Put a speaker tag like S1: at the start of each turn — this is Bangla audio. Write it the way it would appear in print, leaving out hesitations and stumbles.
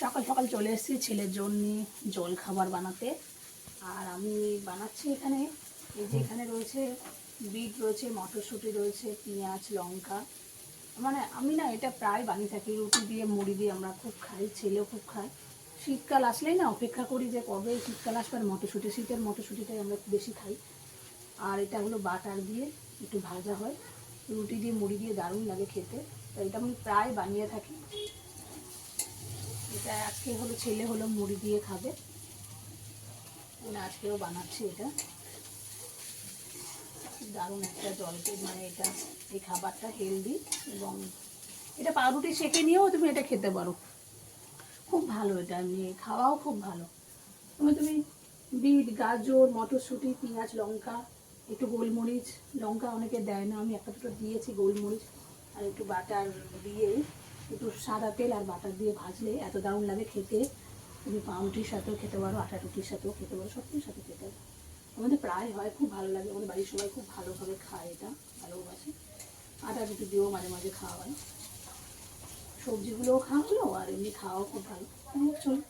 S1: সকাল সকাল চলে এসেছি ছেলের জন্য জল খাবার বানাতে। আর আমি বানাচ্ছি এখানে, এই যে এখানে রয়েছে বিট রয়েছে, মটরশুঁটি রয়েছে, পেঁয়াজ, লঙ্কা। মানে আমি না এটা প্রায় বানিয়ে থাকি, রুটি দিয়ে মুড়ি দিয়ে আমরা খুব খাই, ছেলেও খুব খায়। শীতকাল আসলেই না অপেক্ষা করি যে কবে শীতকাল আসবে আর মটরশুঁটি, শীতের মটরশুঁটিটাই আমরা বেশি খাই। আর এটা হলো বাটার দিয়ে একটু ভাজা হয়, রুটি দিয়ে মুড়ি দিয়ে দারুণ লাগে খেতে। তো এটা আমি প্রায় বানিয়ে থাকি। এটা আজকে হলো ছেলে হলো মুড়ি দিয়ে খাবে, আজকেও বানাচ্ছি এটা। দারুণ একটা জলকে মানে এটা, এই খাবারটা হেলদি এবং এটা পাউরুটি সেঁকে নিয়েও তুমি এটা খেতে পারো, খুব ভালো। এটা নিয়ে খাওয়াও খুব ভালো। তুমি বিট, গাজর, মটরশুঁটি, পেঁয়াজ, লঙ্কা, একটু গোলমরিচ, লঙ্কা অনেকে দেয় না, আমি একটা দুটো দিয়েছি গোলমরিচ, আর একটু বাটার দিয়ে, একটু সাদা তেল আর বাটার দিয়ে ভাজলে এত দারুণ লাগে খেতে। তুমি পাউরুটির সাথেও খেতে পারো, আটা রুটির সাথেও খেতে পারো, সব কিছুর সাথে খেতে পারো। আমাদের প্রায় হয়, খুব ভালো লাগে, আমাদের বাড়ির সবাই খুব ভালোভাবে খায়, এটা ভালোবাসে। আটা রুটি দিয়েও মাঝে মাঝে খাওয়া হয়, সবজিগুলোও খাওয়া হলো আর এমনি খাওয়াও খুব ভালো। চলো